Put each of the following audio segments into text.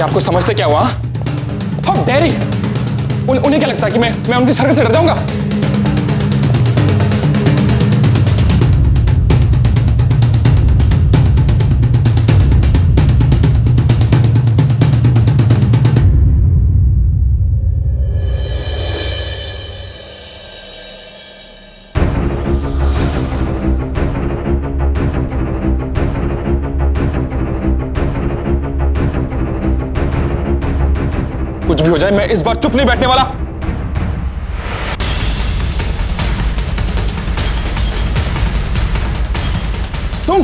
आपको समझते क्या हुआ? How dare he! उन्हें क्या लगता है कि मैं उनकी हरकत से डर जाऊंगा? कुछ भी हो जाए, मैं इस बार चुप नहीं बैठने वाला। तुम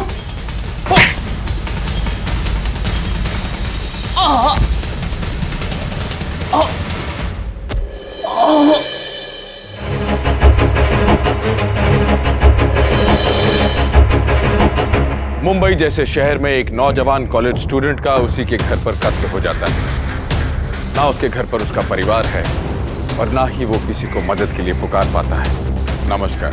मुंबई जैसे शहर में एक नौजवान कॉलेज स्टूडेंट का उसी के घर पर कत्ल हो जाता है। ना उसके घर पर उसका परिवार है और ना ही वो किसी को मदद के लिए पुकार पाता है। नमस्कार,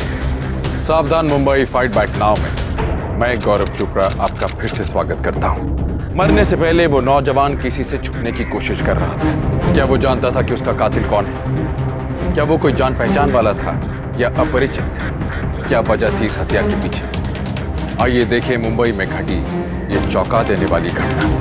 सावधान मुंबई फाइट बैक नाउ में मैं गौरव चोपड़ा आपका फिर से स्वागत करता हूँ। मरने से पहले वो नौजवान किसी से छुपने की कोशिश कर रहा था। क्या वो जानता था कि उसका कातिल कौन है? क्या वो कोई जान पहचान वाला था या अपरिचित? क्या वजह थी इस हत्या के पीछे? आइए देखें मुंबई में घटी ये चौंका देने वाली घटना।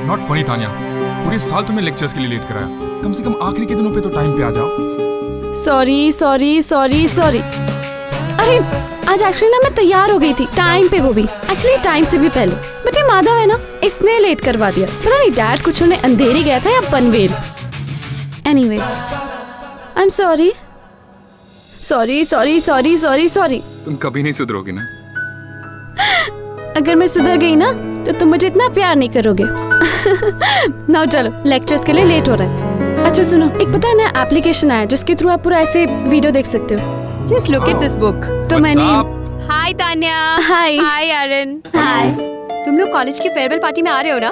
नॉट फनी तान्या, पूरे साल तुम्हें लेक्चर्स के लिए लेट कराया। कम से कम आखिरी के दिनों पे तो टाइम पे आ जाओ। Sorry sorry sorry sorry. अरे आज एक्चुअली ना मैं तैयार हो गई थी टाइम पे, वो भी एक्चुअली टाइम से भी पहले। बट ये माधव है ना, इसने लेट करवा दिया। पता नहीं डैड कुछ उन्हें अंधेरी गया था या Panvel. Anyways I am sorry sorry sorry sorry sorry sorry. तुम कभी नहीं सुधरोगी ना? अगर मैं सुधर गई ना तो तुम मुझे इतना प्यार नहीं करोगे। नाउ चलो, लेक्चर्स के लिए लेट हो रहा है। अच्छा सुनो, एक पता है ना एप्लीकेशन आया जिसके थ्रू आप पूरा ऐसे वीडियो देख सकते हो। Just look at this book. तो मैंने हाय तान्या। हाय हाय आर्यन। हाय। तुम लोग कॉलेज की फेयरवेल पार्टी में आ रहे हो ना?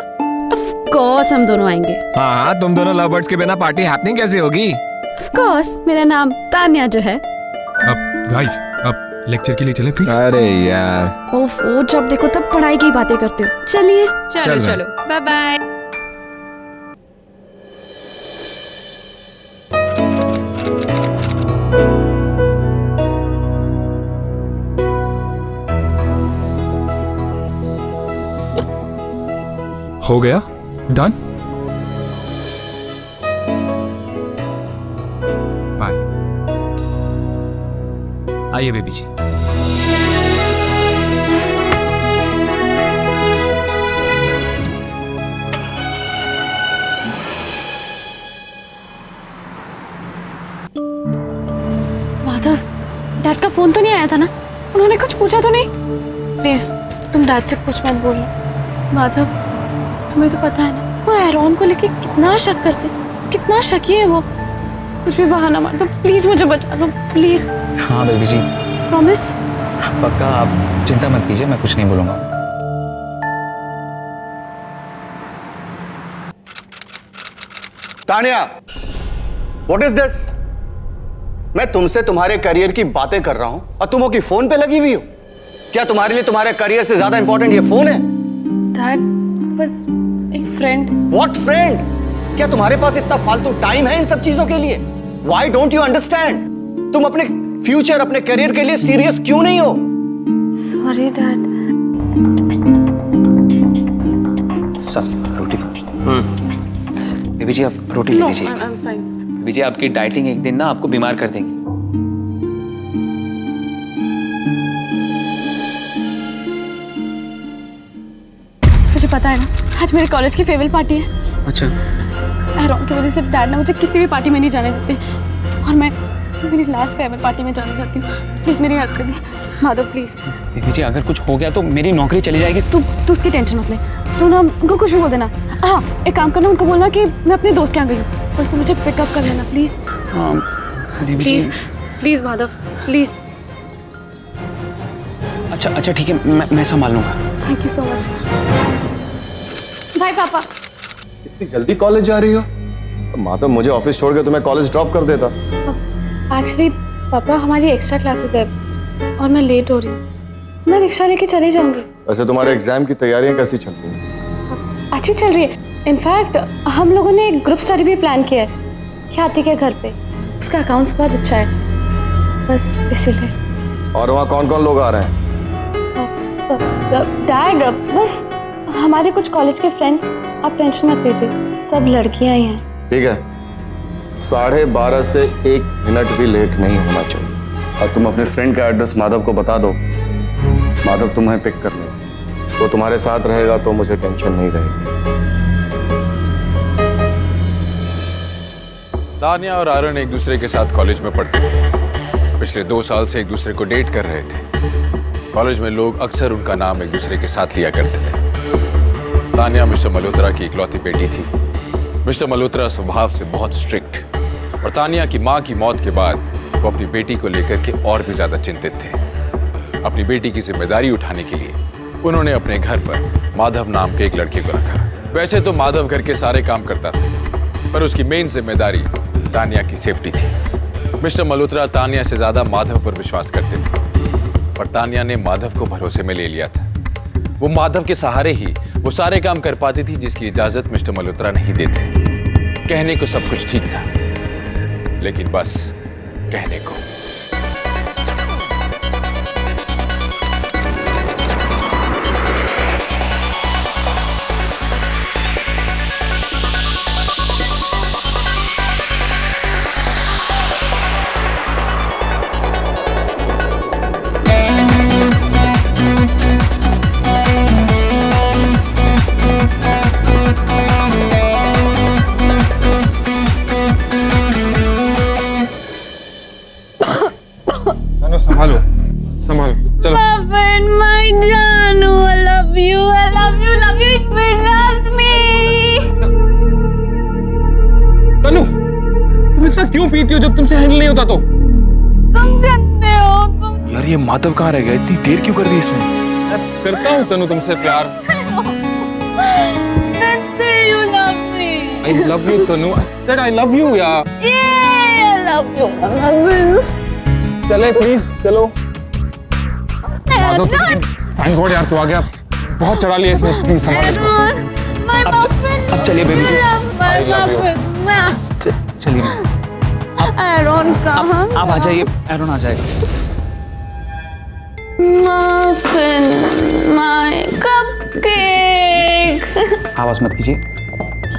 ऑफ कोर्स हम दोनों आएंगे। हाँ, तुम दोनों लवर्स के बिना पार्टी हैपनिंग कैसे होगी? ऑफ कोर्स, मेरा नाम तान्या जो है। अब गाइस, अब लेक्चर के लिए चले प्लीज। अरे यार, ओफो, जब देखो तब पढ़ाई की बातें करते हो। चलिए चलो चलो, बाय बाय। हो गया? डन? बाय। आइए बेबी जी। माधव, डैड का फोन तो नहीं आया था ना? उन्होंने कुछ पूछा तो नहीं? प्लीज तुम डैड से कुछ मत बोलना। माधव, तुम्हें तो पता है ना वो एरॉन को लेके कितना शक करते, कितना शकी है वो। कुछ भी बहाना मार दो, प्लीज मुझे बचा लो प्लीज। हाँ बेबी जी, प्रॉमिस? पक्का। आप चिंता मत कीजिए, मैं कुछ नहीं बोलूंगा। Tania, what is this? मैं तुमसे तुम्हारे करियर की बातें कर रहा हूं और तुम हो कि फोन पे लगी हुई हो। क्या तुम्हारे लिए तुम्हारे करियर से ज्यादा इंपॉर्टेंट ये फोन है? डैड, बस एक फ्रेंड। What friend? क्या तुम्हारे पास इतना फालतू टाइम है इन सब चीजों के लिए? Why don't you understand? तुम अपने फ्यूचर, अपने करियर के लिए सीरियस क्यों नहीं हो? Sorry dad. सर रोटी दो। बेबी जी आप रोटी ले लीजिए। I am fine. बेबी जी आपकी डाइटिंग एक दिन ना आपको बीमार कर देंगी। तुझे पता है ना, आज मेरे कॉलेज की फेयरवेल पार्टी है। अच्छा। एरॉन की वजह से डैड ने मुझे किसी भी पार्टी में नहीं जाने देते और मैं मेरी लास्ट फेयरवेल पार्टी में जाना चाहती हूँ। प्लीज मेरी हेल्प करिए माधव, प्लीज। बेबी जी अगर कुछ हो गया तो मेरी नौकरी चली जाएगी। तू उसकी टेंशन मत ले। तू ना उनको कुछ भी बोल देना। हाँ, एक काम करना, उनको बोलना कि मैं अपने दोस्त के यहाँ गई हूँ, बस तू मुझे पिकअप कर लेना प्लीज। हाँ बेबी जी। Please please Madhav, please. अच्छा ठीक है, मैं संभाल लूंगा। Thank you so much. Bye पापा। इतनी जल्दी कॉलेज जा रही हो? माधव मुझे ऑफिस छोड़ के तुम्हें कॉलेज ड्रॉप कर देता। एक्चुअली पापा हमारी एक्स्ट्रा क्लासेस है और मैं लेट हो रही हूँ। मैं रिक्शा लेके चली जाऊंगी। वैसे तुम्हारे एग्जाम की तैयारियां कैसी चल रही हैं? अच्छी चल रही है। इनफैक्ट हम लोगों ने एक ग्रुप स्टडी भी प्लान किया है ख्याति के घर पे। उसका अकाउंट्स बहुत अच्छा है, बस इसीलिए। और वहाँ कौन कौन लोग आ रहे हैं? डैड बस हमारे कुछ कॉलेज के फ्रेंड्स, आप टेंशन मत लीजिए, सब लड़कियां ही हैं। ठीक है, 12:30 से 1 मिनट भी लेट नहीं होना चाहिए। और तुम अपने फ्रेंड का एड्रेस माधव को बता दो। माधव तुम्हें पिक कर लेगा। वो तुम्हारे साथ रहेगा तो मुझे टेंशन नहीं रहेगी। तान्या और आर्यन एक दूसरे के साथ कॉलेज में पढ़ते थे। पिछले 2 साल से एक दूसरे को डेट कर रहे थे। कॉलेज में लोग अक्सर उनका नाम एक दूसरे के साथ लिया करते थे। तान्या मिस्टर मल्होत्रा की इकलौती बेटी थी। मिस्टर मल्होत्रा स्वभाव से बहुत स्ट्रिक्ट और तान्या की मां की मौत के बाद वो अपनी बेटी को लेकर के और भी ज्यादा चिंतित थे। अपनी बेटी की जिम्मेदारी उठाने के लिए उन्होंने अपने घर पर माधव नाम के एक लड़के को रखा। वैसे तो माधव घर के सारे काम करता था, पर उसकी मेन जिम्मेदारी तान्या की सेफ्टी थी। मिस्टर मल्होत्रा तान्या से ज्यादा माधव पर विश्वास करते थे और तान्या ने माधव को भरोसे में ले लिया था। वो माधव के सहारे ही वो सारे काम कर पाती थी जिसकी इजाजत मिस्टर मल्होत्रा नहीं देते। कहने को सब कुछ ठीक था, लेकिन बस कहने को। संभालो संभालो, चलो। My Janu, I love you, I love you, love you. It loves me. तनु, तुम इतना क्यों पीती हो जब तुमसे हैंडल नहीं होता तो? तुम कहते हो तुम। यार ये माधव कहाँ रह गया? इतनी देर क्यों कर दी इसने? मैं करता हूँ तनु तुमसे प्यार। Let's say you love me. I love you Tanu. I said I love you यार। Yeah, I love you, I love you. चले प्लीज, चलो। थैंक गॉड यार तू आ गया। बहुत चढ़ा लिया इसने, प्लीज संभाल इसको। My muffin. अब चलिए बेबी जी। My muffin. चलिए Aaron कहाँ? आप आ जाइए, एरोन आ जाएगा। Muffin, my cupcake. आवाज मत कीजिए,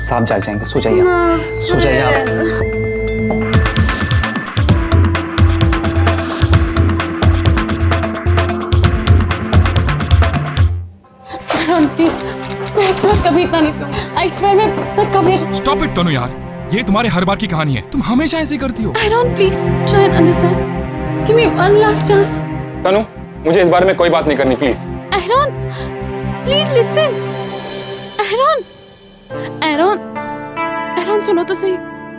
सांप जाग जाएंगे। सो जाइए आप, सो जाइए आप। प्लीज, मैं कभी इतना नहीं पीऊंगी। आई स्वेयर मैं कभी। स्टॉप इट तनु यार, ये तुम्हारे हर बार की कहानी है। तुम हमेशा ऐसे करती हो। Aaron, please try and understand. Give me one last chance. तनु, मुझे इस बारे में कोई बात नहीं करनी, please. Aaron, please listen. Aaron, सुनो तो सही।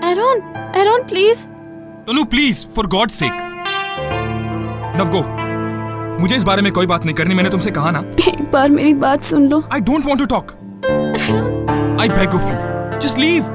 Aaron, please. Tanu please, for God sake. नव गो, मुझे इस बारे में कोई बात नहीं करनी। मैंने तुमसे कहा ना। एक बार मेरी बात सुन लो। I don't want to talk. I beg of you, just leave.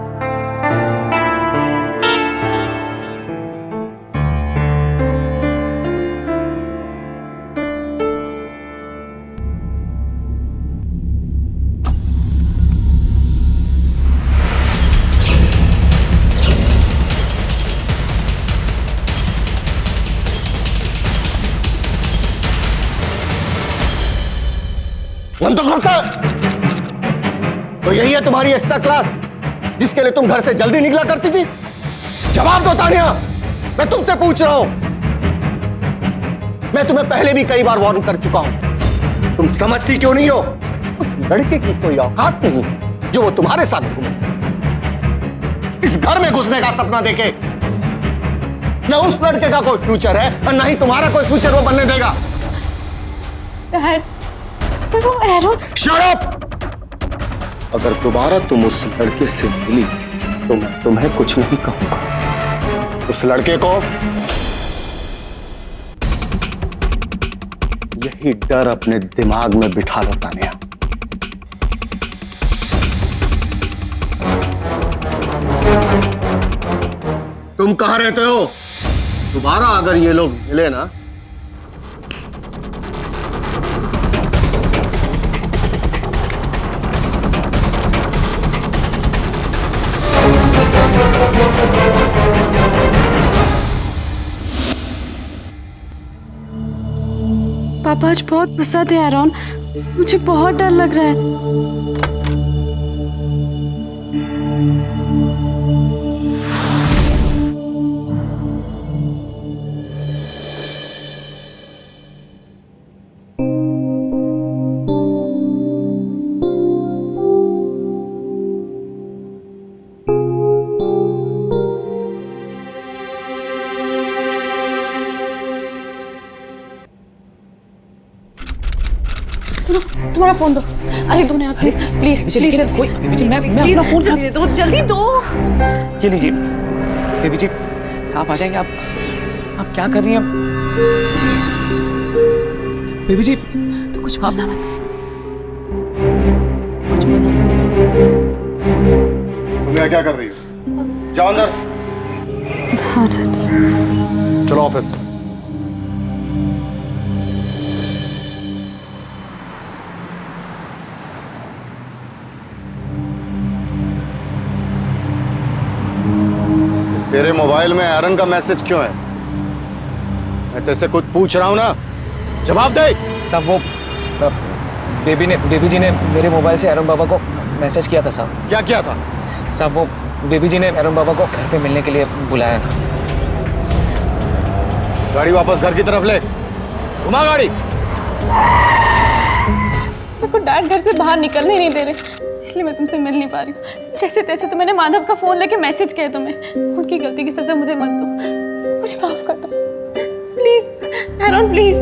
बंद तो करता। तो यही है तुम्हारी एक्स्ट्रा क्लास जिसके लिए तुम घर से जल्दी निकला करती थी? जवाब दो तानिया, मैं तुमसे पूछ रहा हूं। मैं तुम्हें पहले भी कई बार वार्न कर चुका हूं। तुम समझती क्यों नहीं हो? उस लड़के की कोई औकात नहीं जो वो तुम्हारे साथ घूमे। इस घर में घुसने का सपना देखे। न उस लड़के का कोई फ्यूचर है और न ही तुम्हारा कोई फ्यूचर वो बनने देगा। Aaron, Shut up! अगर दोबारा तुम उस लड़के से मिली तो मैं तुम्हें कुछ नहीं कहूंगा। उस लड़के को यही डर अपने दिमाग में बिठा लो तानिया। तुम कहां रहते हो? दोबारा अगर ये लोग मिले ना, पापा आज बहुत गुस्सा थे एरॉन, मुझे बहुत डर लग रहा है। सुनो, तुम्हारा फोन दो। अरे दो ना प्लीज प्लीज प्लीज। मैं अपना फोन जल्दी दो, जल्दी दो। ये लीजिए बेबी जी, साहब आ जाएंगे। आप क्या कर रही हैं? बेबी जी तो कुछ बोलना मत। तुम यहाँ क्या कर रही हो? जाओ अंदर। हाँ डैड। चलो ऑफिस। तेरे मोबाइल में एरन का मैसेज क्यों है? मैं तेरे से कुछ पूछ रहा हूं ना, जवाब दे। साहब वो बेबी जी ने मेरे मोबाइल से एरन बाबा को मैसेज किया था साहब। क्या किया था? साहब वो बेबी जी ने एरन बाबा को घर पे मिलने के लिए बुलाया था। गाड़ी वापस घर की तरफ ले, घुमा गाड़ी। मेरे को डैड घर से बाहर निकलने नहीं दे रहे, इसलिए मैं तुमसे मिल नहीं पा रही हूँ। जैसे तैसे तो मैंने माधव का फोन लेके मैसेज किया तुम्हें। उनकी गलती की सजा मुझे मत दो, मुझे माफ कर दो प्लीज एरॉन, प्लीज।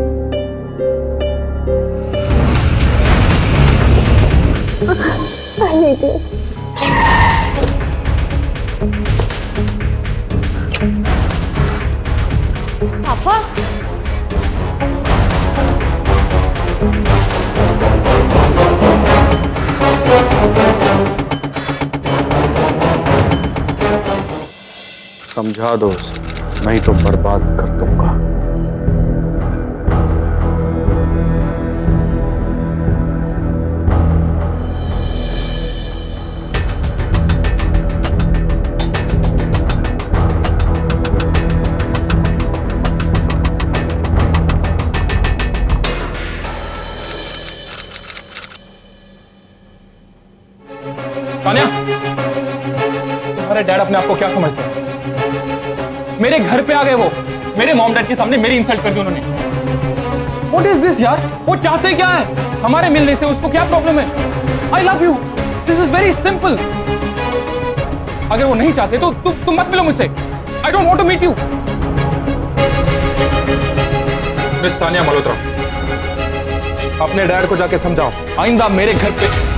पापा समझा दो उसे, नहीं तो बर्बाद कर दूंगा। तानिया, तुम्हारे डैड अपने आप को क्या समझते हैं? मेरे घर पे आ गए वो, मेरे मॉम डैड के सामने मेरी इंसल्ट कर दी उन्होंने। What is this यार? वो चाहते क्या है? हमारे मिलने से उसको क्या प्रॉब्लम है? I love you. This is very simple. अगर वो नहीं चाहते तो तुम मत मिलो मुझसे। I don't want to meet you. Miss Tania Malhotra, अपने डैड को जाके समझाओ, आइंदा मेरे घर पे।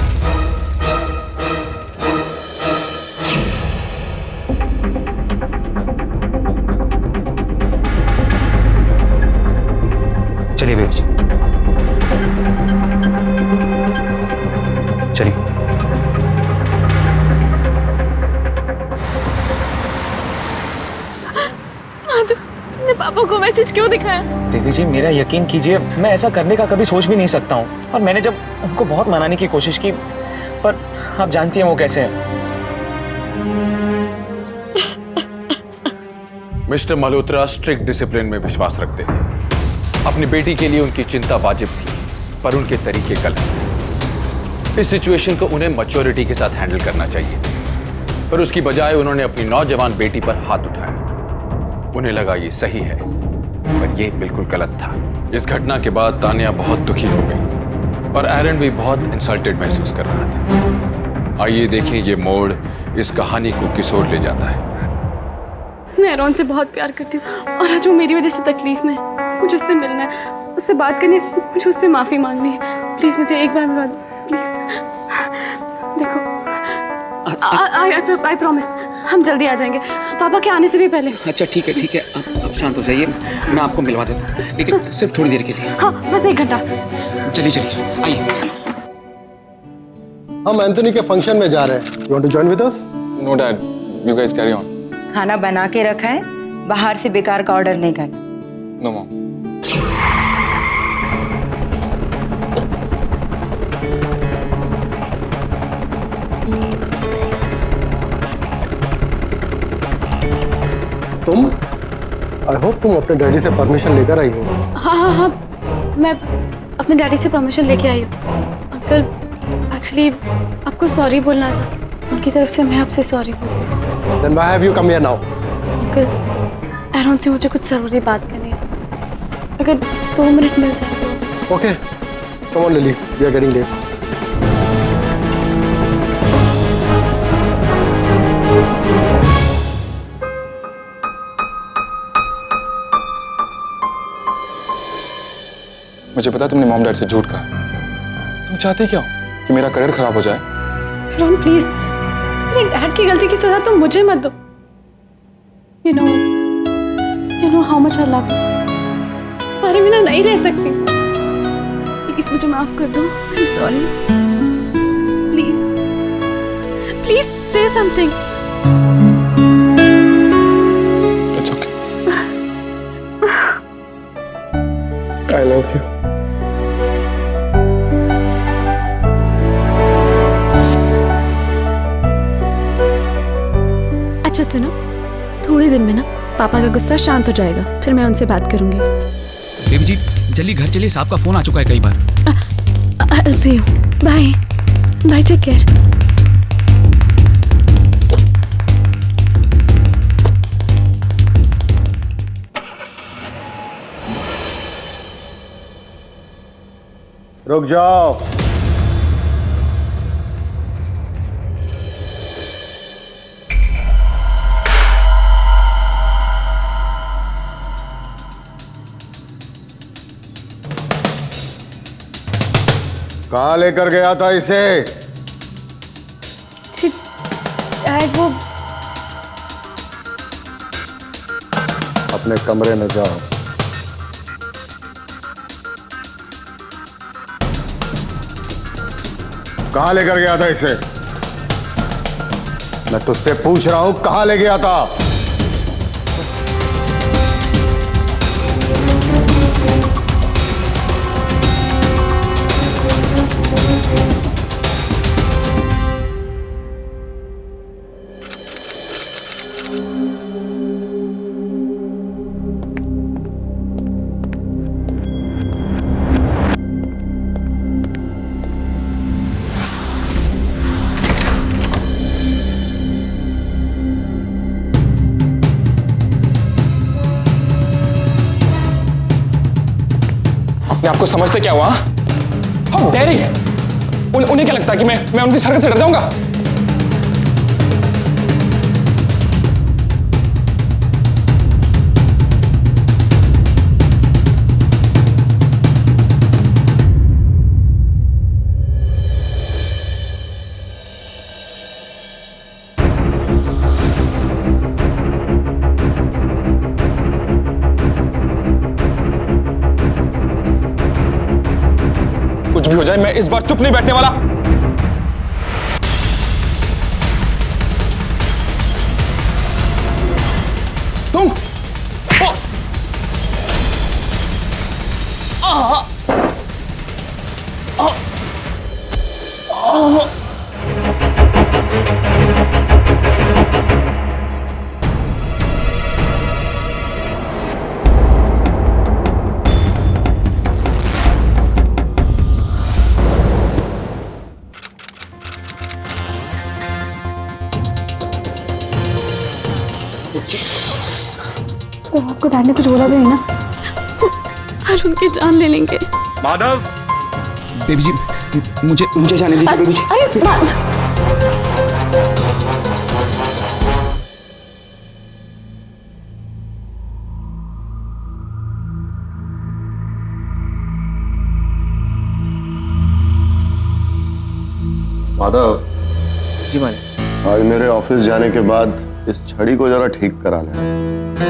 चलिए बेबी जी, चलिए। माधव, तुमने पापा को मैसेज क्यों दिखाया? बेबी जी मेरा यकीन कीजिए, मैं ऐसा करने का कभी सोच भी नहीं सकता हूँ। और मैंने जब उनको बहुत मनाने की कोशिश की, पर आप जानती हैं वो कैसे हैं। मिस्टर मल्होत्रा स्ट्रिक्ट डिसिप्लिन में विश्वास रखते थे। अपनी बेटी के लिए उनकी चिंता वाजिब थी, पर उनके तरीके गलत। इस सिचुएशन को उन्हें मैच्योरिटी के साथ हैंडल करना चाहिए, पर उसकी बजाय उन्होंने अपनी नौजवान बेटी पर हाथ उठाया। उन्हें लगा ये सही है, पर यह बिल्कुल गलत था। इस घटना के बाद तानिया बहुत दुखी हो गई और एरन भी बहुत इंसल्टेड महसूस कर रहा था। आइए देखें ये मोड़ इस कहानी को किस ओर ले जाता है। मैं एरॉन से बहुत प्यार करती हूँ और आज वो मेरी वजह से तकलीफ में है। मुझे उससे मिलना है, उससे बात करनी है, मुझे उससे माफी मांगनी है। प्लीज मुझे एक बार मिला दो प्लीज। देखो आई प्रॉमिस हम जल्दी आ जाएंगे, पापा के आने से भी पहले। अच्छा ठीक है, आप शांत हो जाइए, मैं आपको मिलवा देता हूँ, लेकिन सिर्फ थोड़ी देर के लिए। हाँ बस 1 घंटा। चलिए चलिए, आइए। हम एंथनी के फंक्शन में जा रहे हैं। You want to join with us? No dad, you guys carry on. खाना बना के रखा है, बाहर से बेकार का ऑर्डर नहीं करना। No mom. तुम? आई होप तुम अपने डैडी से परमिशन लेकर आई हो। हाँ, मैं अपने डैडी से परमिशन लेके आई हूँ। अंकल, एक्चुअली आपको सॉरी बोलना था, उनकी तरफ से मैं आपसे सॉरी बोलती हूँ। Then why have you come here now? Uncle, Aaron से मुझे कुछ ज़रूरी बात करनी है, अगर 2 मिनट मिल जाए तो। Okay, come on Lily, we are getting late. मुझे पता है तुमने मॉम डैड से झूठ कहा। तुम चाहती क्या हो कि मेरा करियर खराब हो जाए? एरॉन प्लीज, मेरे डैड की गलती की सजा तुम मुझे मत दो। You know how much I love you. तुम्हारे बिना नहीं रह सकती। प्लीज मुझे माफ कर दो। I'm sorry. Please say something. It's okay. I love you. अच्छा सुनो, थोड़े दिन में ना पापा का गुस्सा शांत हो जाएगा, फिर मैं उनसे बात करूंगी। देवी जी जल्दी घर चलिए, साहब का फोन आ चुका है कई बार। I'll see you. Bye. Bye, take care. रुक जाओ। कहाँ लेकर गया था इसे? डैड वो अपने कमरे में जाओ। कहाँ लेकर गया था इसे? मैं तुझसे पूछ रहा हूं, कहाँ ले गया था? अपने आपको समझते क्या हुआ? How daring! उन्हें क्या लगता है कि मैं उनकी हरकत से डर जाऊंगा? कुछ भी हो जाए, मैं इस बार चुप नहीं बैठने वाला। तुम तो आपको डैड ने कुछ बोला तो नहीं ना? और उनकी जान ले लेंगे। माधव, बेबी जी मुझे जाने दीजिए बेबी जी। अरे माधव जी मालिक। आज मेरे ऑफिस जाने के बाद इस छड़ी को जरा ठीक करा ले।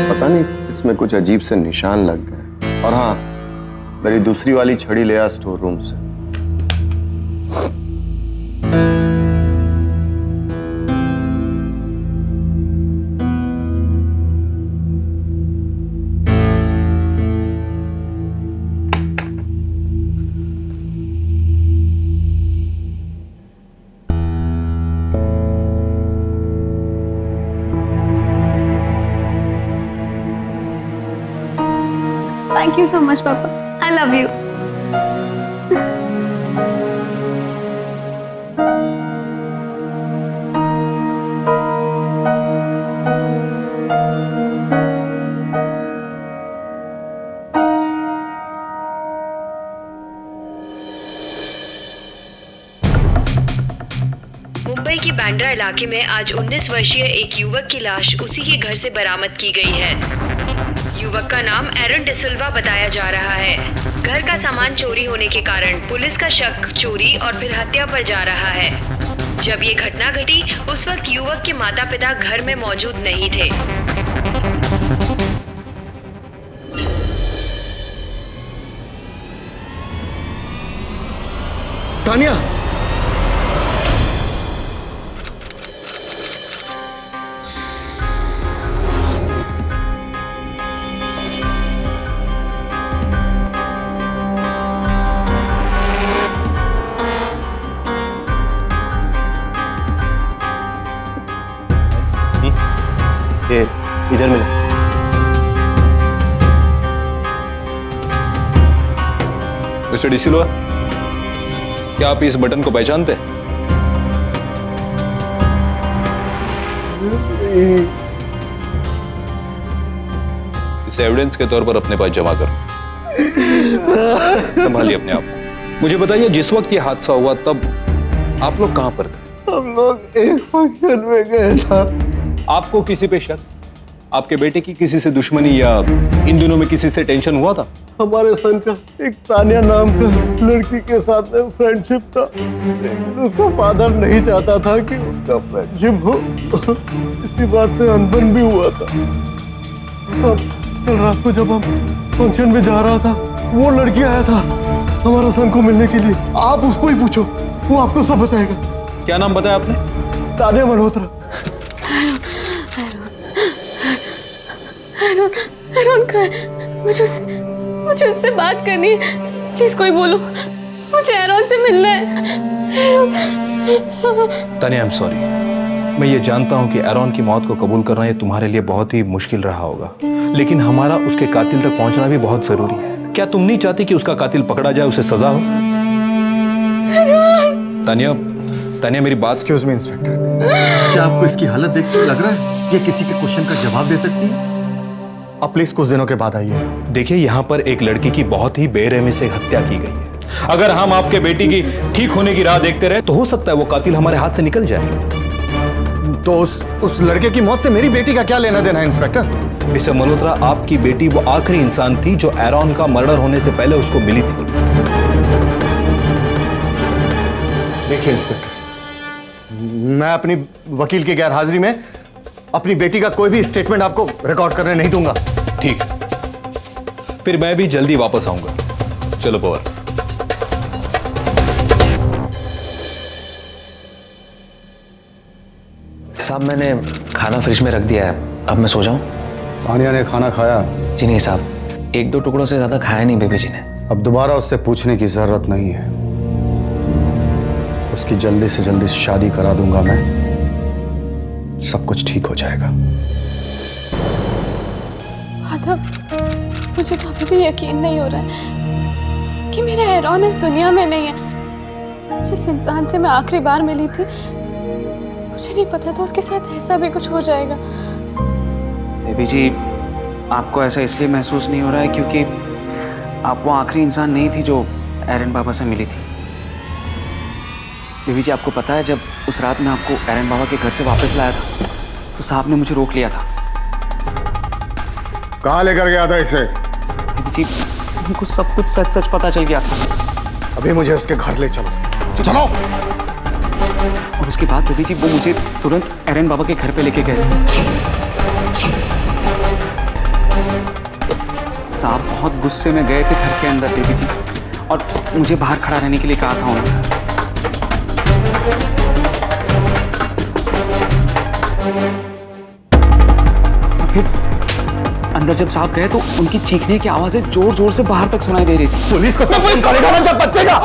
पता नहीं इसमें कुछ अजीब से निशान लग गए। और हाँ, मेरी दूसरी वाली छड़ी ले आ स्टोर रूम से। Thank you so much, Papa. I love you. Mumbai के बांद्रा इलाके में आज 19 वर्षीय एक युवक की लाश उसी के घर से बरामद की गई है। युवक का नाम एरन डिसिल्वा बताया जा रहा है। घर का सामान चोरी होने के कारण पुलिस का शक चोरी और फिर हत्या पर जा रहा है। जब ये घटना घटी उस वक्त युवक के माता पिता घर में मौजूद नहीं थे। तानिया, ये इधर मिले। मिस्टर डिसिल्वा, क्या आप इस बटन को पहचानते हैं? इसे एविडेंस के तौर पर अपने पास जमा कर। संभालिए अपने आप को। मुझे बताइए, जिस वक्त ये हादसा हुआ तब आप लोग कहां पर थे? हम लोग एक फंक्शन में गए था। आपको किसी पे शक? आपके बेटे की किसी से दुश्मनी या इन दिनों में किसी से टेंशन हुआ था? हमारे सन का एक तानिया नाम का लड़की के साथ में फ्रेंडशिप था, लेकिन उसका फादर नहीं चाहता था कि उसका फ्रेंडशिप हो। इसी बात से अनबन भी हुआ था। अब कल रात को जब हम फंक्शन में जा रहा था, वो लड़की आया था हमारा सन को मिलने के लिए। आप उसको ही पूछो, वो आपको सब बताएगा। क्या नाम बताया आपने? तानिया मल्होत्रा। मुझे उससे बात करनी है। प्लीज कोई बोलो, मुझे एरॉन से मिलना है। Tania, I am sorry. मैं ये जानता हूँ कि एरॉन की मौत को कबूल करना ये तुम्हारे लिए बहुत ही मुश्किल रहा होगा, लेकिन हमारा उसके कातिल तक पहुंचना भी बहुत जरूरी है। क्या तुम नहीं चाहती कि उसका कातिल पकड़ा जाए, उसे सजा हो? तानिया मेरी बात। एक्सक्यूज मी इंस्पेक्टर, क्या आपको इसकी हालत देख के लग रहा है कि किसी के क्वेश्चन का जवाब दे सकती है? आप प्लीज कुछ दिनों के बाद आइए। देखिए, यहाँ पर एक लड़की की बहुत ही बेरहमी से हत्या की गई है। अगर हम आपके बेटी की ठीक होने की राह देखते रहे तो हो सकता है वो कातिल हमारे हाथ से निकल जाए। तो उस लड़के की मौत से मेरी बेटी का क्या लेना देना है इंस्पेक्टर? मिस्टर मल्होत्रा, आपकी बेटी वो आखिरी इंसान थी जो एरॉन का मर्डर होने से पहले उसको मिली थी। देखिए इंस्पेक्टर, मैं अपनी वकील की गैरहाजिरी में अपनी बेटी का कोई भी स्टेटमेंट आपको रिकॉर्ड करने नहीं दूंगा। ठीक, फिर मैं भी जल्दी वापस आऊंगा। चलो पवार। साहब, मैंने खाना फ्रिज में रख दिया है, अब मैं सो जाऊं? तानिया ने खाना खाया? जी नहीं साहब, 1-2 टुकड़ों से ज्यादा खाया नहीं बेबी जी ने। अब दोबारा उससे पूछने की जरूरत नहीं है। उसकी जल्दी से जल्दी शादी करा दूंगा मैं, सब कुछ ठीक हो जाएगा। माधव, मुझे तो अभी भी यकीन नहीं हो रहा है कि मेरा एरॉन इस दुनिया में नहीं है। जिस इंसान से मैं आखिरी बार मिली थी, मुझे नहीं पता था उसके साथ ऐसा भी कुछ हो जाएगा। बेबी जी, आपको ऐसा इसलिए महसूस नहीं हो रहा है क्योंकि आप वो आखिरी इंसान नहीं थी जो एरन बाबा से मिली थी। बेबी जी, आपको पता है, जब उस रात में आपको एरन बाबा के घर से वापस लाया था तो साहब ने मुझे रोक लिया था। कहाँ लेकर गया था इसे? बेबी जी, उनको सब कुछ सच सच पता चल गया था। अभी मुझे उसके घर ले चलो। चलो। और उसके बाद बेबी जी वो मुझे तुरंत एरन बाबा के घर पे लेके गए। साहब बहुत गुस्से में गए थे घर के अंदर बेबी जी, और मुझे बाहर खड़ा रहने के लिए कहा था उन्होंने। फिर अंदर जब साहब गए तो उनकी चीखने की आवाजें जोर जोर से बाहर तक सुनाई दे रही थी। पुलिस को बच्चे का।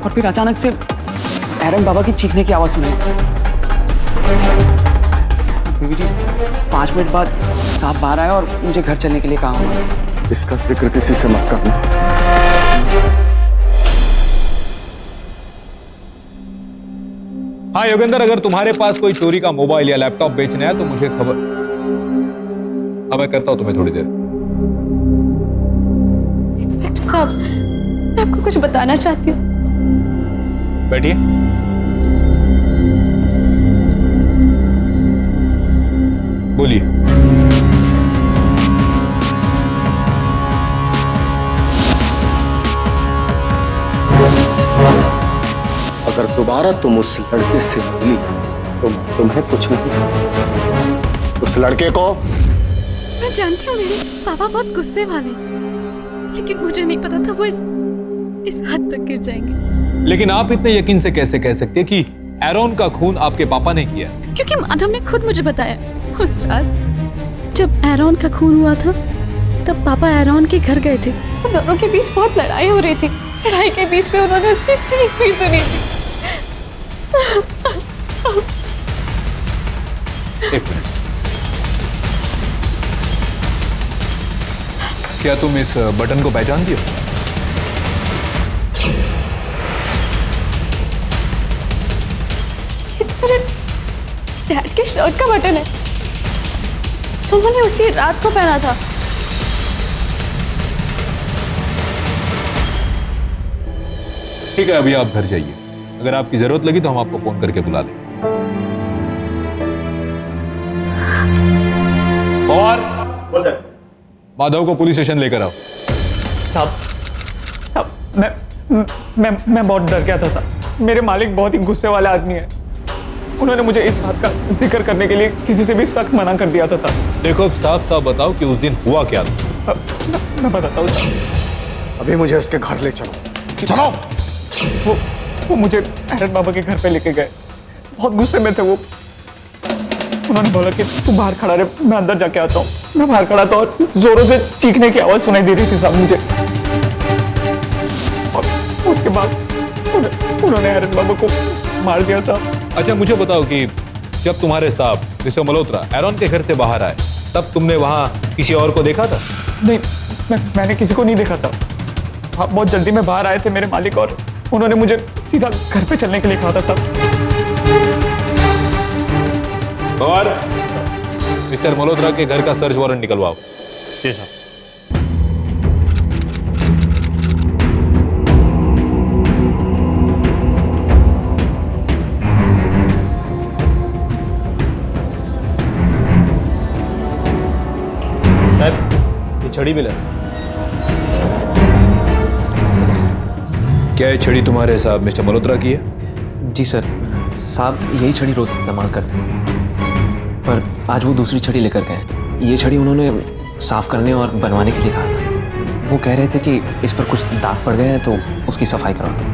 और फिर अचानक से एरन बाबा की चीखने की आवाज सुनाई। बेबी जी 5 मिनट बाद साहब बाहर आए और मुझे घर चलने के लिए कहा उन्होंने। इसका जिक्र किसी से मत करना। हाँ योगेंद्र, अगर तुम्हारे पास कोई चोरी का मोबाइल या लैपटॉप बेचना है तो मुझे खबर। हाँ मैं करता हूं तुम्हें थोड़ी देर। इंस्पेक्टर साहब, मैं आपको कुछ बताना चाहती हूँ। बैठिए। बोलिए। अगर दोबारा तुम उस लड़के से मिली तो मैं तुम्हें कुछ नहीं कहूंगा। उस लड़के को मैं जानती हूँ मेरे पापा बहुत गुस्से वाले, लेकिन मुझे नहीं पता था वो इस हद तक गिर जाएंगे। लेकिन आप इतने यकीन से कैसे कह सकते हैं कि एरॉन का खून आपके पापा ने किया? क्योंकि माधव ने खुद मुझे बताया। उस रात जब एरॉन का खून हुआ था तब पापा एरॉन के घर गए थे। उन दोनों के बीच बहुत लड़ाई हो रही थी। लड़ाई के बीच में उन्होंने उसकी चीख भी सुनी थी। एक मिनट, क्या तुम इस बटन को पहचानती हो? ये तो मेरे डैड के शर्ट का बटन है जो उन्होंने उसी रात को पहना था। ठीक है, अभी आप घर जाइए। अगर आपकी जरूरत लगी तो हम आपको फोन करके बुला लेंगे। और माधव को पुलिस स्टेशन लेकर आओ। साहब मैं बहुत डर गया था साहब। मेरे मालिक बहुत ही गुस्से वाले आदमी है। उन्होंने मुझे इस बात का जिक्र करने के लिए किसी से भी सख्त मना कर दिया था साहब। देखो साफ साफ बताओ कि उस दिन हुआ क्या था। मैं बताता हूँ साहब। अभी मुझे उसके घर ले चलो। चलो। वो मुझे एरन बाबा के घर पे लेके गए। बहुत गुस्से में थे वो। उन्होंने बोला कि तू बाहर खड़ा रहे, मैं अंदर जाके आता हूँ। मैं बाहर खड़ा था और जोरों से चीखने की आवाज सुनाई दे रही थी साहब मुझे। और उसके बाद उन्होंने एरन बाबा को मार दिया साहब। अच्छा मुझे बताओ कि जब तुम्हारे साहब मिस्टर मल्होत्रा एरॉन के घर से बाहर आए तब तुमने वहां किसी और को देखा था? नहीं, मैंने किसी को नहीं देखा साहब। हाँ, बहुत जल्दी में बाहर आए थे मेरे मालिक और उन्होंने मुझे सीधा घर पे चलने के लिए कहा था साहब। और मिस्टर मल्होत्रा के घर का सर्च वारंट निकलवाओ। जी साहब। ये छड़ी मिला? क्या ये छड़ी तुम्हारे साहब मिस्टर मल्होत्रा की है? जी सर, साहब यही छड़ी रोज इस्तेमाल करते हैं, पर आज वो दूसरी छड़ी लेकर गए। ये छड़ी उन्होंने साफ करने और बनवाने के लिए कहा था। वो कह रहे थे कि इस पर कुछ दाग पड़ गए हैं तो उसकी सफाई करा दो।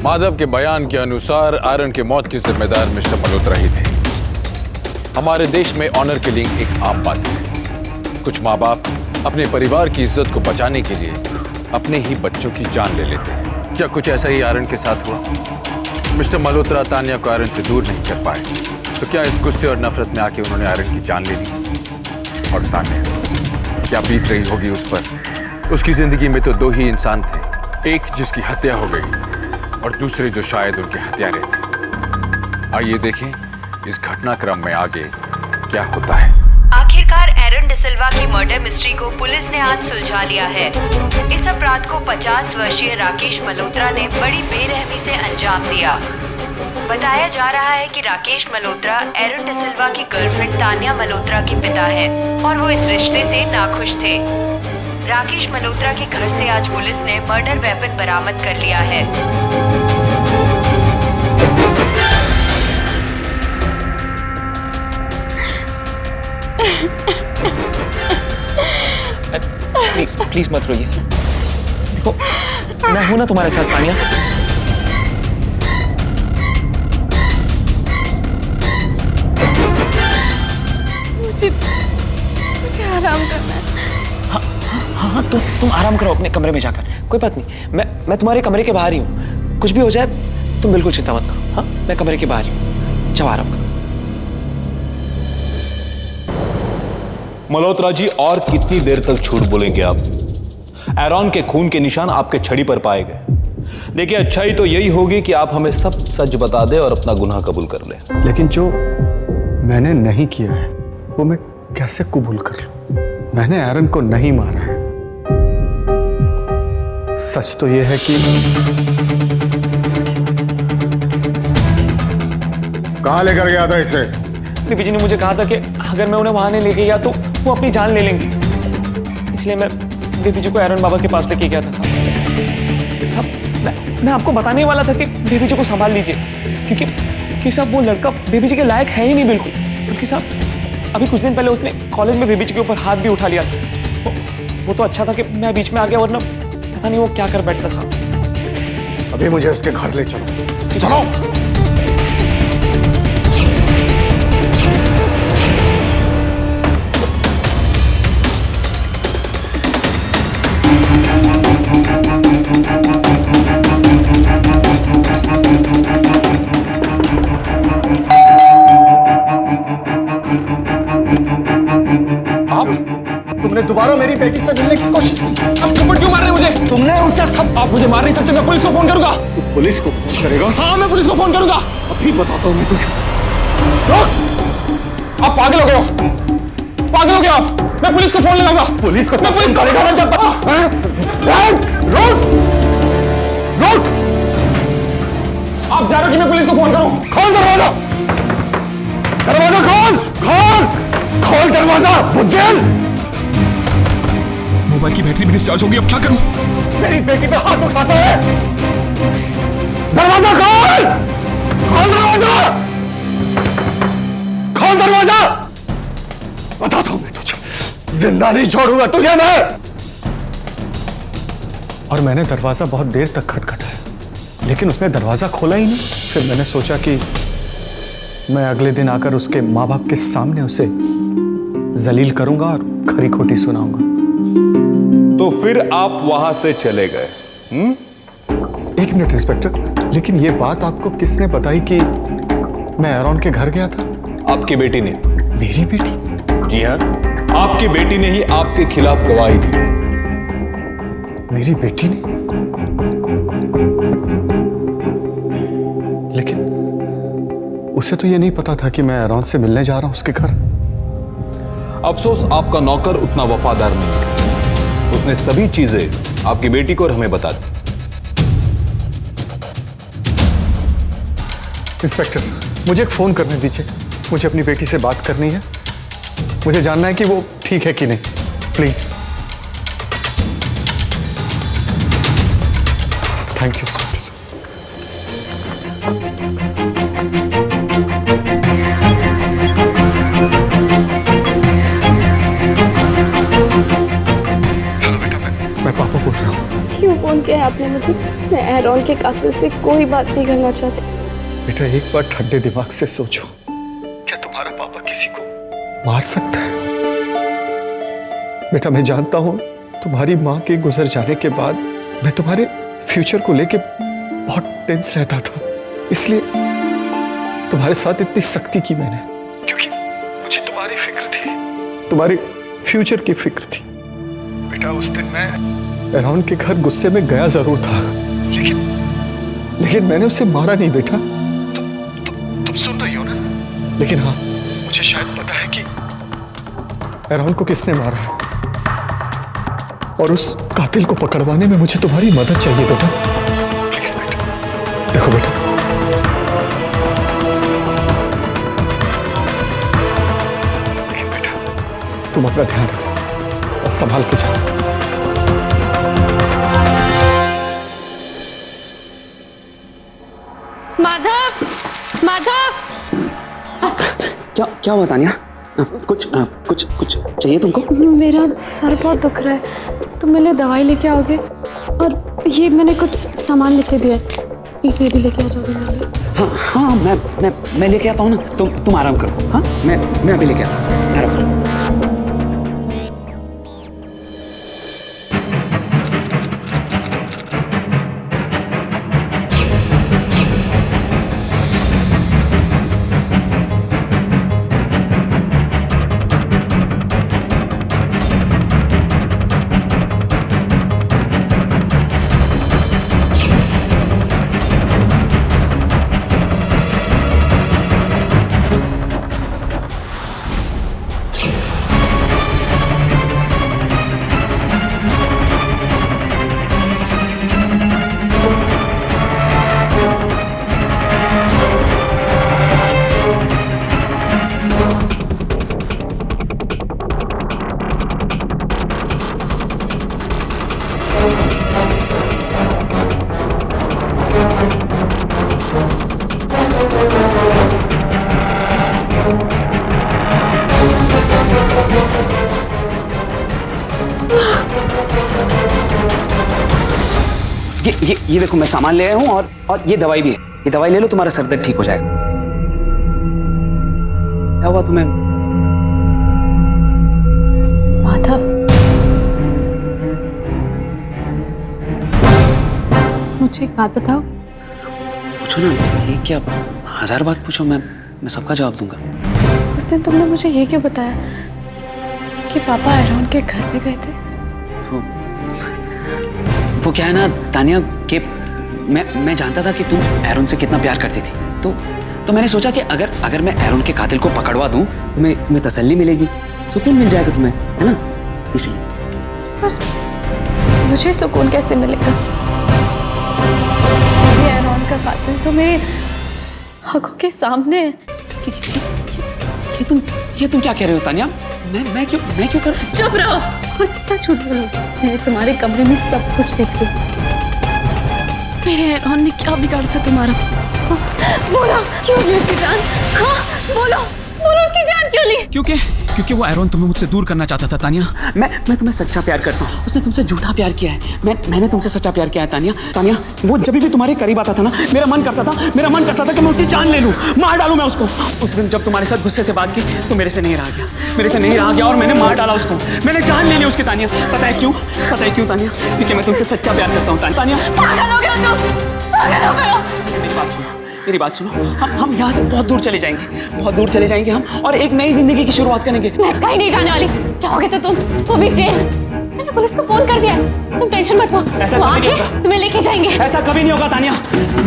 माधव के बयान के अनुसार आयरन की मौत के जिम्मेदार मिस्टर मल्होत्रा ही थे। हमारे देश में ऑनर किलिंग एक आम बात है। कुछ माँ बाप अपने परिवार की इज्जत को बचाने के लिए अपने ही बच्चों की जान ले लेते हैं। क्या कुछ ऐसा ही आयरन के साथ हुआ? मिस्टर मल्होत्रा तानिया को आयरन से दूर नहीं कर पाए, तो क्या इस गुस्से और नफरत में आके उन्होंने आयरन की जान ले ली? और तानिया क्या बीत रही होगी उस पर? उसकी जिंदगी में तो 2 ही इंसान थे, एक जिसकी हत्या हो गई और दूसरे जो शायद उनके हत्यारे थे। आइए देखें इस घटनाक्रम में आगे क्या होता है। आखिरकार एरन डिसिल्वा की मर्डर मिस्ट्री को पुलिस ने आज सुलझा लिया है। इस अपराध को 50 वर्षीय राकेश मल्होत्रा ने बड़ी बेरहमी से अंजाम दिया। बताया जा रहा है कि राकेश मल्होत्रा एरन डिसिल्वा की गर्लफ्रेंड तानिया मल्होत्रा के पिता हैं और वो इस रिश्ते से नाखुश थे। राकेश मल्होत्रा के घर से आज पुलिस ने मर्डर वेपन बरामद कर लिया है। प्लीज प्लीज मत रोइए। देखो मैं हूं ना तुम्हारे साथ तानिया। मुझे आराम करना है। हाँ तुम आराम करो अपने कमरे में जाकर, कोई बात नहीं। मैं तुम्हारे कमरे के बाहर ही हूँ, कुछ भी हो जाए तुम बिल्कुल चिंता मत करो। हाँ मैं कमरे के बाहर ही हूँ, जाओ आराम करो। मल्होत्रा जी, और कितनी देर तक झूठ बोलेंगे आप? एरॉन के खून के निशान आपके छड़ी पर पाए गए। देखिए, अच्छाई तो यही होगी कि आप हमें सब सच बता दें और अपना गुनाह कबूल कर लें। लेकिन जो मैंने नहीं किया है वो मैं कैसे कबूल कर लूं? मैंने एरन को नहीं मारा है। सच तो यह है कि कहां लेकर गया था इसे? बीबी जी ने मुझे कहा था कि अगर मैं उन्हें वहां नहीं लेके गया तो वो अपनी जान ले लेंगे, इसलिए मैं बीबी जी को एरन बाबा के पास लेके गया था। साहब मैं आपको बताने वाला था कि बीबी जी को संभाल लीजिए, क्योंकि साहब वो लड़का बीबी जी के लायक है ही नहीं बिल्कुल। क्योंकि साहब अभी कुछ दिन पहले उसने कॉलेज में बीबी जी के ऊपर हाथ भी उठा लिया था। वो तो अच्छा था कि मैं बीच में आ गया, वरना पता नहीं वो क्या कर बैठता साहब। अभी मुझे उसके घर ले चलो। चलो। तुमने दोबारा मेरी बेटी से मिलने की कोशिश की। आप थप्पड़ क्यों मार रहे हैं मुझे? तुमने उसे आप मुझे मार नहीं सकते, मैं पुलिस को फोन करूंगा। तू पुलिस को फोन करेगा? हाँ मैं पुलिस को फोन करूंगा। अभी बताता हूँ मैं तुझे। आप पागल हो गए हो, पागल हो गए आप। मैं पुलिस को फोन लगाऊंगा। पुलिस को मैं पुलिस करेगा ना जब रोक। आप जा रहे हो कि मैं पुलिस को फोन करूं? खोल दरवाजा। दरवाजा खोल दरवाजा। बुज्जल, मोबाइल की बैटरी भी डिस्चार्ज होगी, अब क्या करूं? मेरी बेटी पे हाथ उठाता है। दरवाजा खोल दरवाजा। खोल दरवाजा। बताता हूं मैं तुझे, जिंदा नहीं छोड़ूंगा तुझे मैं। और मैंने दरवाजा बहुत देर तक खटखटाया, लेकिन उसने दरवाजा खोला ही नहीं। फिर मैंने सोचा कि मैं अगले दिन आकर उसके माँ बाप के सामने उसे जलील करूंगा और खरी खोटी सुनाऊंगा। तो फिर आप वहां से चले गए? एक मिनट इंस्पेक्टर, लेकिन ये बात आपको किसने बताई कि मैं एरॉन के घर गया था? आपकी बेटी ने। मेरी बेटी? जी हाँ, आपकी बेटी ने ही आपके खिलाफ गवाही दी। मेरी बेटी ने? लेकिन उसे तो ये नहीं पता था कि मैं एरॉन से मिलने जा रहा हूं उसके घर। अफसोस आपका नौकर उतना वफादार नहीं है। उसने सभी चीजें आपकी बेटी को और हमें बता दी। इंस्पेक्टर, मुझे एक फोन करने दीजिए। मुझे अपनी बेटी से बात करनी है। मुझे जानना है कि वो ठीक है कि नहीं। प्लीज। थैंक यू इंस्पेक्टर साहब। मैं पापा बोल रहा हूँ। क्यों फोन किया आपने मुझे? मैं एरॉन के कातिल से कोई बात नहीं करना चाहती। बेटा, एक बार ठंडे दिमाग से सोचो, क्या तुम्हारा पापा किसी को मार सकता है? बेटा, मैं जानता हूं तुम्हारी माँ के गुजर जाने के बाद मैं तुम्हारे फ्यूचर को लेके बहुत टेंस रहता था, इसलिए तुम्हारे साथ इतनी सख्ती की मैंने, क्योंकि मुझे तुम्हारी फिक्र थी, तुम्हारे फ्यूचर की फिक्र थी। बेटा, उस दिन मैं एरॉन के घर गुस्से में गया जरूर था, लेकिन मैंने उसे मारा नहीं बेटा। तुम सुन रही हो ना? लेकिन हाँ, मुझे शायद पता है कि एरॉन को किसने मारा है, और उस कातिल को पकड़वाने में मुझे तुम्हारी मदद चाहिए बेटा। प्लीज बेटा, देखो बेटा, लेकिन बेटा तुम अपना ध्यान रखो और संभाल के जाना। माधव, माधव, क्या हुआ तानिया? कुछ चाहिए तुमको? मेरा सर बहुत दुख रहा है, तुम मेरे लिए दवाई लेके आओगे? और ये मैंने कुछ सामान लेके दिया है, इसे भी लेके आ जाओगे मेरे लिए? हाँ, मैं लेके आता हूँ ना, तुम आराम करो। हाँ, मैं अभी लेके आता हूँ, आराम करो। ये देखो, मैं सामान ले आया हूँ और ये दवाई भी है। ये दवाई ले लो, तुम्हारा सर दर्द ठीक हो जाएगा। क्या हुआ तुम्हें? माधव, मुझे एक बात बताओ। पूछो ना, ये क्या 1000 बात पूछो, मैं सबका जवाब दूंगा। उस दिन तुमने मुझे ये क्यों बताया कि पापा एरोन के घर पे गए थे? वो क्या है ना तानिया, कि मैं जानता था कि तुम एरोन से कितना प्यार करती थी, तो मैंने सोचा कि अगर मैं एरोन के कातिल को पकड़वा दूं, तुम्हें तसल्ली मिलेगी, सुकून मिल जाएगा तुम्हें, है ना? इसलिए। पर मुझे सुकून कैसे मिलेगा? ये एरोन का कातिल तो मेरे आंखों के सामने है। ये तुम क्या कह रहे हो तानिया? मैं क्यों कर? चुप रहो और कितना झूठ बोलोगे। मैंने तुम्हारे कमरे में सब कुछ देख लिया। मेरे एरोन ने क्या बिगाड़ा था तुम्हारा? बोलो, क्यों ली उसकी जान? हाँ, बोलो उसकी जान क्यों ली? क्योंकि वो एरोन तुम्हें मुझसे दूर करना चाहता था तानिया। मैं तुम्हें सच्चा प्यार करता हूँ, उसने तुमसे झूठा प्यार किया है। मैंने तुमसे सच्चा प्यार किया है तानिया। वो जब भी तुम्हारे करीब आता था ना, मेरा मन करता था कि मैं उसकी जान ले लूँ, मार डालूं मैं उसको। उस दिन जब तुम्हारे साथ गुस्से से बात की तो मेरे से नहीं रहा गया और मैंने मार डाला उसको। मैंने जान ले ली उसकी तानिया। पता है क्यों तानिया? क्योंकि मैं तुमसे सच्चा प्यार करता हूँ तानिया। पागल हो गए हो तुम। मेरी बात सुनो, हम यहाँ से बहुत दूर चले जाएंगे हम, और एक नई जिंदगी की शुरुआत करेंगे। मैं कहीं नहीं जाने वाली। जाओगे तो तुम, वो भी जेल। मैंने पुलिस को फोन कर दिया, तुम टेंशन मत लो। ऐसा कभी नहीं होगा। तुम्हें लेके जाएंगे। ऐसा कभी नहीं होगा तानिया।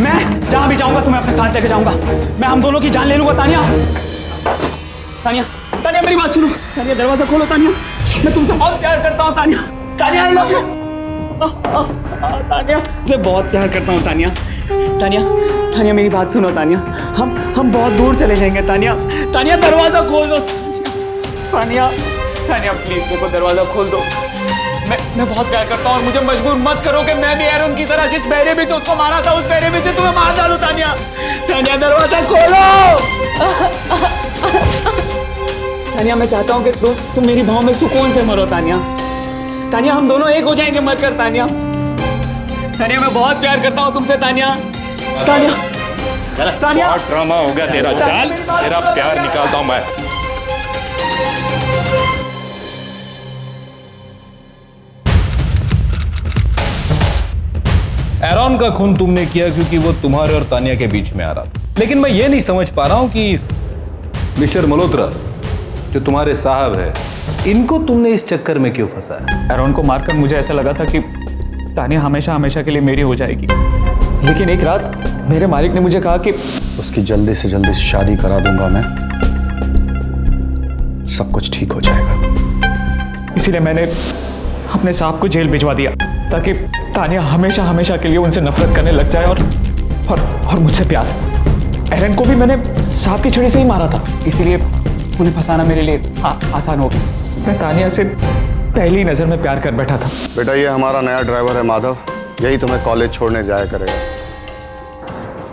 मैं जहाँ भी जाऊंगा तुम्हें अपने साथ लेके जाऊंगा। मैं हम दोनों की जान ले लूंगा तानिया, मेरी बात सुनो। तानिया, दरवाजा खोलो तानिया। मैं तुमसे बहुत प्यार करता हूँ Tania, I love you. Tania, मुझसे बहुत प्यार करता हूँ तानिया, मेरी बात सुनो तानिया। हम बहुत दूर चले जाएंगे तानिया, दरवाजा खोल दो तानिया, प्लीज देखो, दरवाजा खोल दो। मैं बहुत प्यार करता हूँ और मुझे मजबूर मत करो कि मैं भी एरोन की तरह जिस बहरे में से उसको मारा था, उस बहरे में से तुम्हें मार डालूं। तानिया, दरवाजा खोलो। तानिया, मैं चाहता हूँ कि तुम मेरी भाव में सुकून से मरो तानिया, हम दोनों एक हो जाएंगे, मत कर तानिया, मैं बहुत प्यार करता हूँ तुमसे तानिया। बहुत ड्रामा हो गया तेरा। चल, तेरा प्यार निकालता हूँ मैं। एरोन का खून तुमने किया क्योंकि वो तुम्हारे और तानिया के बीच में आ रहा था, लेकिन मैं ये नहीं समझ पा रहा हूं कि मिस्टर मल्होत्रा, जो तुम्हारे साहब है, इनको तुमने इस चक्कर में क्यों फंसाया? एरोन को मारकर मुझे ऐसा लगा था कि तानिया हमेशा के लिए मेरी हो जाएगी, लेकिन एक रात मेरे मालिक ने मुझे कहा कि उसकी जल्दी से जल्दी शादी करा दूंगा मैं, सब कुछ ठीक हो जाएगा। इसीलिए मैंने अपने साहब को जेल भिजवा दिया ताकि तानिया हमेशा के लिए उनसे नफरत करने लग जाए और मुझसे प्यार। एरन को भी मैंने साहब की छड़ी से ही मारा था, इसीलिए उन्हें फंसाना मेरे लिए आसान हो गया। मैं तानिया से पहली नजर में प्यार कर बैठा था। बेटा, ये हमारा नया ड्राइवर है माधव, यही तुम्हें कॉलेज छोड़ने जाया करेगा।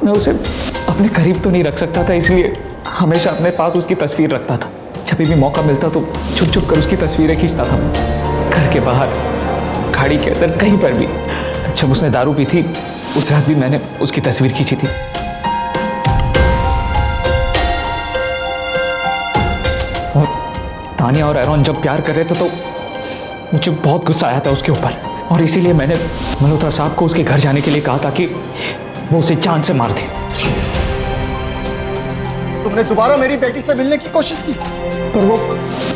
मैं उसे अपने करीब तो नहीं रख सकता था, इसलिए हमेशा अपने पास उसकी तस्वीर रखता था। जब भी मौका मिलता तो छुप छुप कर उसकी तस्वीरें खींचता था, घर के बाहर, गाड़ी के अंदर, कहीं पर भी। जब उसने दारू पी थी उस रात भी मैंने उसकी तस्वीर खींची थी। और तानिया और एरॉन जब प्यार कर रहे थे तो मुझे बहुत गुस्सा आया था उसके ऊपर, और इसीलिए मैंने मल्होत्रा साहब को उसके घर जाने के लिए कहा था कि वो उसे जान से मार दे। तुमने दोबारा मेरी बेटी से मिलने की कोशिश की, पर वो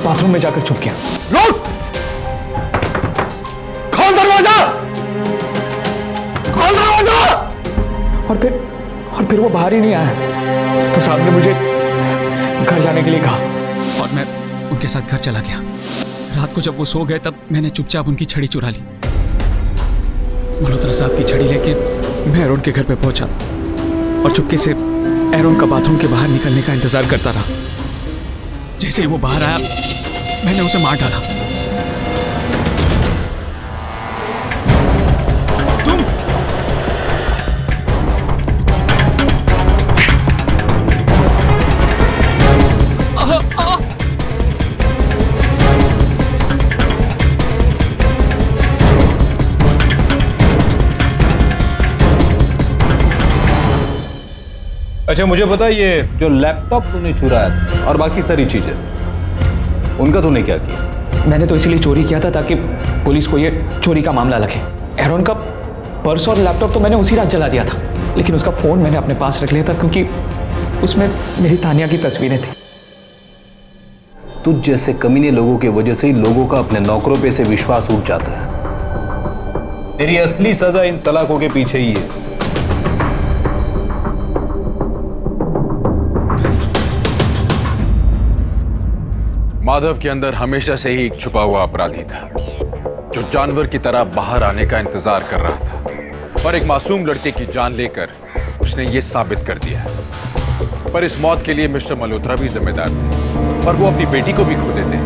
बाथरूम में जाकर छुप गया। लौट! खोल दरवाजा! खोल दरवाजा! और फिर वो बाहर ही नहीं आया, तो साहब ने मुझे घर जाने के लिए कहा और मैं उनके साथ घर चला गया। रात को जब वो सो गए तब मैंने चुपचाप उनकी छड़ी चुरा ली। मल्होत्रा साहब की छड़ी लेके मैं एरॉन के घर पे पहुंचा और चुपके से एरॉन का बाथरूम के बाहर निकलने का इंतजार करता रहा। जैसे ही वो बाहर आया मैंने उसे मार डाला। अच्छा मुझे बता, ये जो लैपटॉप तूने चुराया था और बाकी सारी चीजें, उनका तूने क्या किया? मैंने तो इसीलिए चोरी किया था ताकि पुलिस को ये चोरी का मामला लगे। एरॉन का पर्स और लैपटॉप तो मैंने उसी रात जला दिया था, लेकिन उसका फोन मैंने अपने पास रख लिया था क्योंकि उसमें मेरी तानिया की तस्वीरें थी। तुझ जैसे कमीने लोगों की वजह से ही लोगों का अपने नौकरों पे से विश्वास उठ जाता है। तेरी असली सजा इन सलाखों के पीछे ही है। माधव के अंदर हमेशा से ही एक छुपा हुआ अपराधी था, जो जानवर की तरह बाहर आने का इंतजार कर रहा था, पर एक मासूम लड़के की जान लेकर उसने ये साबित कर दिया। पर इस मौत के लिए मिस्टर मल्होत्रा भी जिम्मेदार थे, पर वो अपनी बेटी को भी खो देते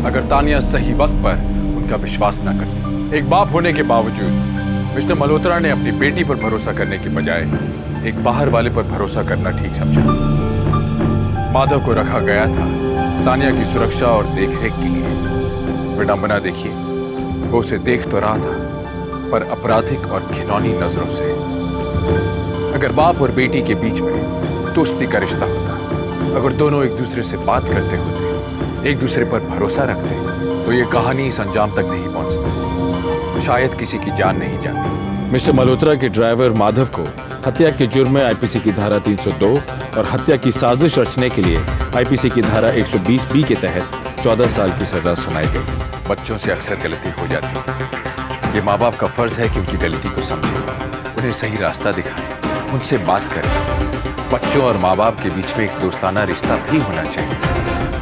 अगर तानिया सही वक्त पर उनका विश्वास न करती। एक बाप होने के बावजूद मिस्टर मल्होत्रा ने अपनी बेटी पर भरोसा करने की बजाय एक बाहर वाले पर भरोसा करना ठीक समझा। माधव को रखा गया था तानिया की सुरक्षा और देखरेख के लिए। विडंबना देखिए, वो उसे देख तो रहा था पर आपराधिक और घिनौनी नजरों से। अगर बाप और बेटी के बीच में दोस्ती का रिश्ता होता, अगर दोनों एक दूसरे से बात करते होते, एक दूसरे पर भरोसा रखते, तो ये कहानी इस अंजाम तक नहीं पहुंचती, शायद किसी की जान नहीं जाती। मिस्टर मल्होत्रा के ड्राइवर माधव को हत्या के जुर्म में आईपीसी की धारा 302 और हत्या की साजिश रचने के लिए आईपीसी की धारा 120 के तहत 14 साल की सजा सुनाई गई। बच्चों से अक्सर गलती हो जाती है। ये माँ बाप का फर्ज है कि उनकी गलती को समझें, उन्हें सही रास्ता दिखाएं, उनसे बात करें। बच्चों और माँ बाप के बीच में एक दोस्ताना रिश्ता भी होना चाहिए,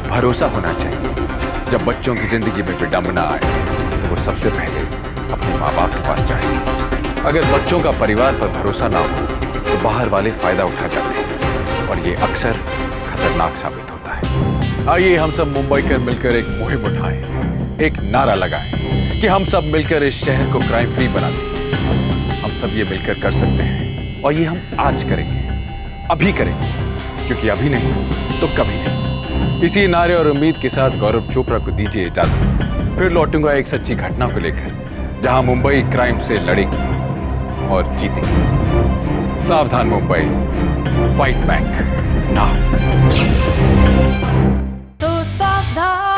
भरोसा होना चाहिए। जब बच्चों की जिंदगी में विडंबना आए तो वो सबसे पहले अपने माँ बाप के पास जाए। अगर बच्चों का परिवार पर भरोसा ना हो तो बाहर वाले फायदा उठा जाते हैं और ये अक्सर खतरनाक साबित होता है। आइए हम सब मुंबई कर मिलकर एक मुहिम उठाएं, एक नारा लगाएं कि हम सब मिलकर इस शहर को क्राइम फ्री बना दें। हम सब ये मिलकर कर सकते हैं और ये हम आज करेंगे, अभी करेंगे, क्योंकि अभी नहीं तो कभी नहीं। इसी नारे और उम्मीद के साथ गौरव चोपड़ा को दीजिए इजाजत। फिर लौटूंगा एक सच्ची घटना को लेकर, जहां मुंबई क्राइम से लड़ेगी और जीतेगी। सावधान मुंबई, फाइट बैक नाउ। तो सावधान